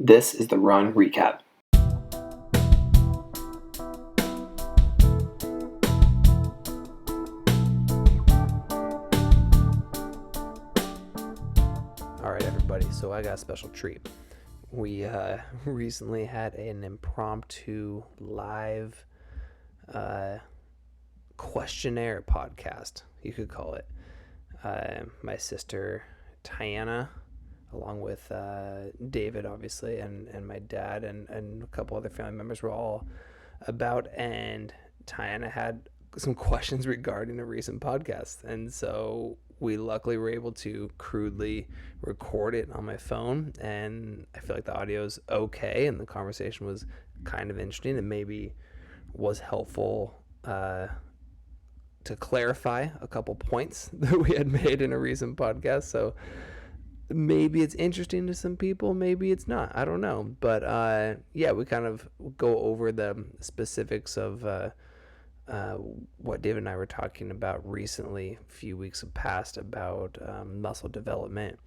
This is the Run Recap. All right, everybody. So I got a special treat. We recently had an impromptu live questionnaire podcast, you could call it. My sister Tiana, along with David, obviously, and my dad and a couple other family members were all about, and Tiana had some questions regarding a recent podcast, and so we luckily were able to crudely record it on my phone, and I feel like the audio is okay, and the conversation was kind of interesting and maybe was helpful to clarify a couple points that we had made in a recent podcast. So maybe it's interesting to some people, maybe it's not. I don't know. But yeah, we kind of go over the specifics of what David and I were talking about recently, a few weeks past, about muscle development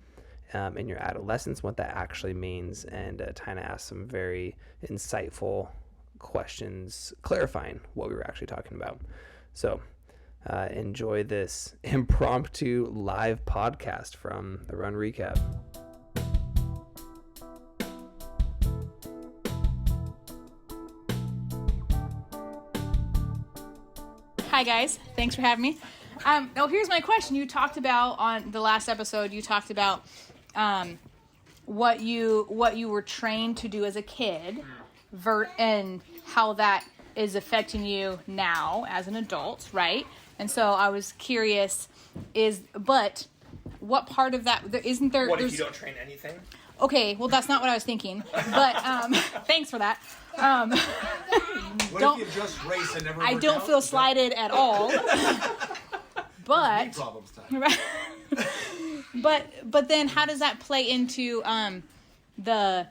in your adolescence, what that actually means. And Tina asked some very insightful questions clarifying what we were actually talking about. So enjoy this impromptu live podcast from the Run Recap. Hi guys, thanks for having me. Here's my question. You talked about on the last episode, you talked about what you were trained to do as a kid and how that is affecting you now as an adult, right? And so I was curious, but what part of that, isn't there... What if you don't train anything? Okay, well, that's not what I was thinking, but thanks for that. What if you just race and never I work don't out? feel slighted at all. But... Knee problems time. but then how does that play into the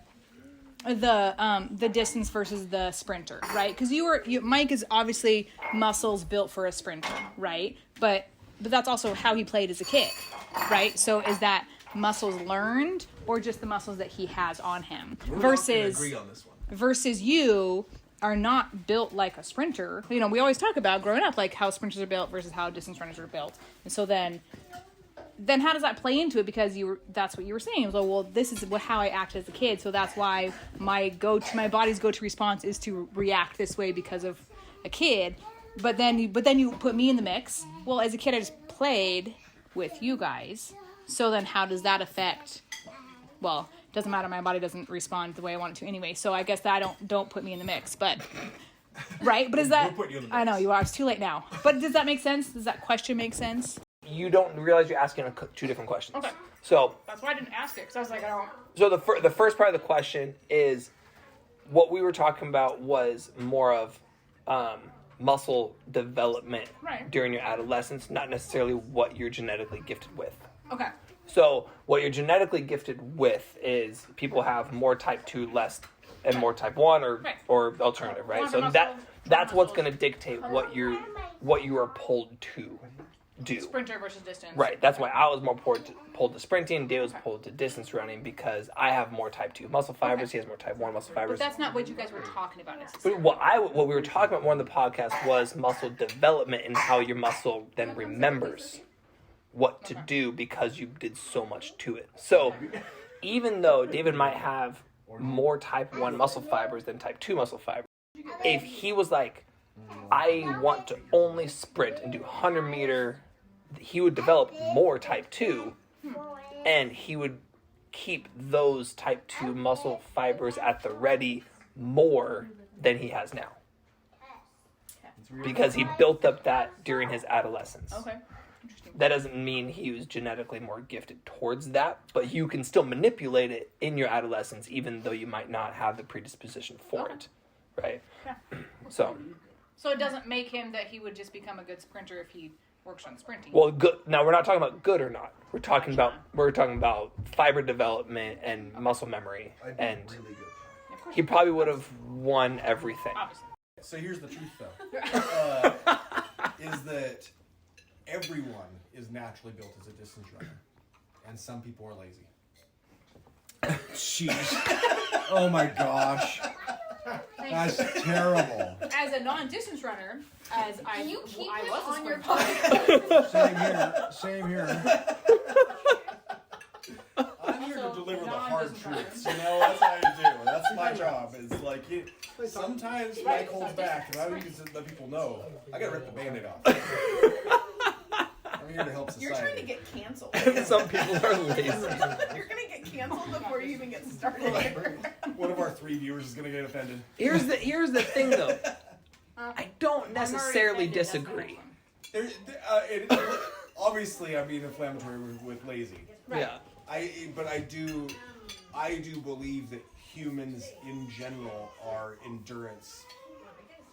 distance versus the sprinter, right? Because Mike is obviously muscles built for a sprinter, right? But that's also how he played as a kid, right? So is that muscles learned or just the muscles that he has on him? We're not gonna agree on this one. Versus you are not built like a sprinter. You know, we always talk about growing up, like how sprinters are built versus how distance runners are built. And so then how does that play into it? Because that's what you were saying. It was like, well, this is how I acted as a kid, so that's why my body's go-to response is to react this way because of a kid. But then you put me in the mix. Well, as a kid, I just played with you guys. So then how does that affect? Well, it doesn't matter. My body doesn't respond the way I want it to anyway. So I guess that don't put me in the mix. But right? But is that? We'll put you in the mix. I know you are. It's too late now. But does that make sense? Does that question make sense? You don't realize you're asking two different questions. Okay. So That's why I didn't ask it, because I was like, I don't... So the first part of the question is, what we were talking about was more of muscle development during your adolescence, not necessarily what you're genetically gifted with. Okay. So what you're genetically gifted with is people have more type 2 less and more type 1 or alternative, right? So that's what's going to dictate what you are pulled to do. Sprinter versus distance. Right. That's why I was more pulled to sprinting. Dave was pulled to distance running because I have more type 2 muscle fibers. Okay. He has more type 1 muscle fibers. But that's not what you guys were talking about necessarily. But what we were talking about more in the podcast was muscle development and how your muscle then remembers what to do because you did so much to it. So even though David might have more type 1 muscle fibers than type 2 muscle fibers, if he was like, I want to only sprint and do 100 meter, he would develop more type 2 and he would keep those type 2 muscle fibers at the ready more than he has now. Because he built up that during his adolescence. Okay. Interesting. That doesn't mean he was genetically more gifted towards that, but you can still manipulate it in your adolescence even though you might not have the predisposition for it. Right? Yeah. So it doesn't make him that he would just become a good sprinter if he works on sprinting. Well, good. Now we're not talking about good or not. We're talking about fiber development and muscle memory, and really good. he probably would have won everything. Obviously. So here's the truth, though, is that everyone is naturally built as a distance runner, and some people are lazy. Jeez. Oh my gosh. That's terrible. As a non-distance runner, as I You keep I it was a on your sprinter. podcast. Same here. I'm here to Also, deliver the non-distance hard runners. truths. You know, that's what I do. That's my job. It's like sometimes Mike holds back, and I need to let people know I gotta rip the Band-Aid off. I'm here to help society. You're trying to get canceled. Some people are lazy. You're gonna get canceled before you even get started. One of our 3 viewers is gonna get offended. Here's the thing though. I don't necessarily I'm already offended, disagree. There, obviously, I'm being inflammatory with lazy. Right. Yeah. But I do believe that humans in general are endurance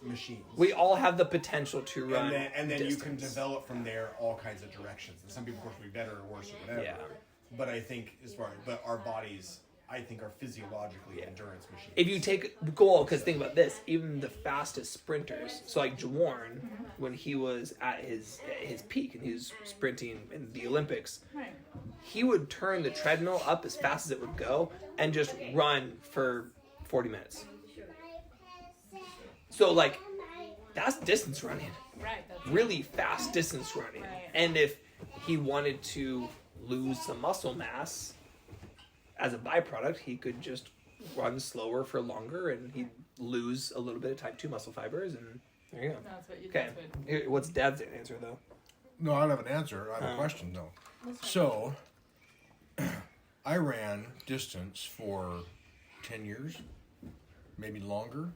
machines. We all have the potential to run. And then you can distance. develop from there all kinds of directions. And some people, of course, will be better or worse or whatever. Yeah. But I think but our bodies, I think, are physiologically endurance machines. If you take goal, because think about this, even the fastest sprinters. So like Jaworn, when he was at his peak and he was sprinting in the Olympics, Right. he would turn the treadmill up as fast as it would go and just run for 40 minutes. So like, that's distance running, Right. That's really fast distance running. Right. And if he wanted to lose some muscle mass as a byproduct, he could just run slower for longer and he'd lose a little bit of type 2 muscle fibers, and there you go. That's what you. Okay, That's what, here, what's Dad's answer though? No, I don't have an answer. I have a question though. So, I ran distance for 10 years, maybe longer.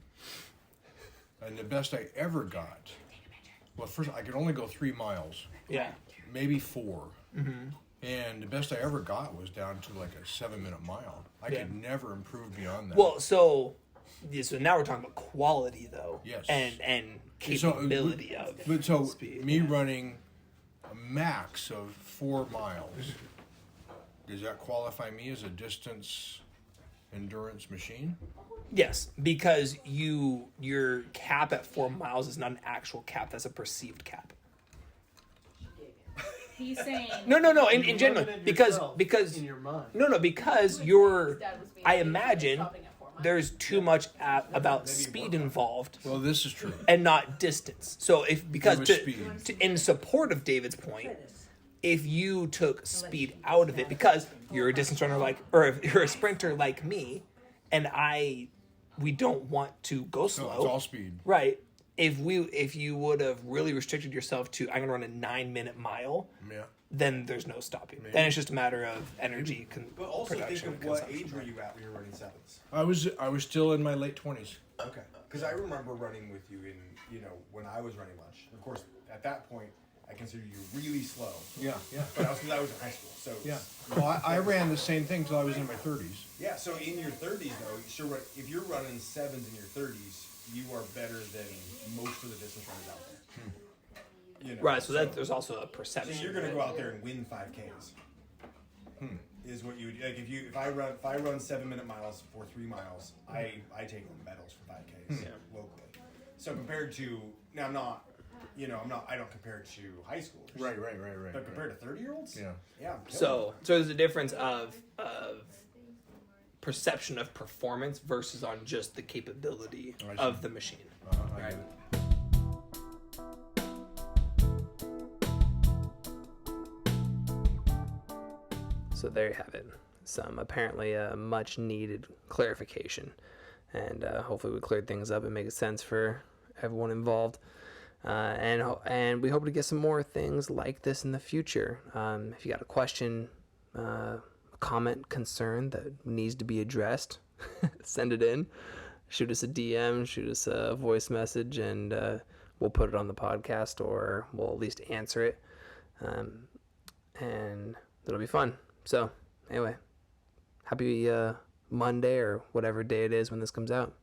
And the best I ever got, well, first I could only go 3 miles, Yeah. maybe 4. And the best I ever got was down to like a 7-minute mile. I Yeah. could never improve beyond that. Well, so now we're talking about quality though. Yes. And So, capability of but so speed. me running a max of 4 miles, does that qualify me as a distance endurance machine? Yes, because your cap at 4 miles is not an actual cap, that's a perceived cap. he's saying. No, in general, because in your mind. because you're, I imagine there's too much about speed involved Well, this is true. and not distance. So because was to, speed. in support of David's point, if you took speed out of it, because you're a distance runner or if you're a sprinter like me, and we don't want to go slow. No, it's all speed. Right. If you would have really restricted yourself to I'm gonna run a 9-minute mile, Yeah. then there's no stopping. Then it's just a matter of energy But also think production. of what consumption. age were you at when you were running sevens? I was still in my late 20s. Okay. Because I remember running with you when I was running much. Of course, at that point, I considered you really slow. Yeah. But I was in high school, so Yeah. Well, I ran the same thing till I was in my 30s. Yeah. So in your 30s, though, sure, if you're running sevens in your 30s, you are better than most of the distance runners out there. You know, Right, so that there's also a perception. So you're gonna go out there and win 5Ks. Is what you would like if I run 7-minute miles for 3 miles, I take home medals for 5Ks locally. So compared to now, I don't compare it to high schoolers. Right. But compared to 30-year-olds, Yeah. So there's a difference of perception of performance versus on just the capability I see. of the machine. I get it. So there you have it. Some apparently much needed clarification, and hopefully we cleared things up and make sense for everyone involved. And we hope to get some more things like this in the future. If you got a question, a comment, concern that needs to be addressed, send it in. Shoot us a DM, shoot us a voice message, and we'll put it on the podcast, or we'll at least answer it. And it'll be fun. So, anyway, happy Monday or whatever day it is when this comes out.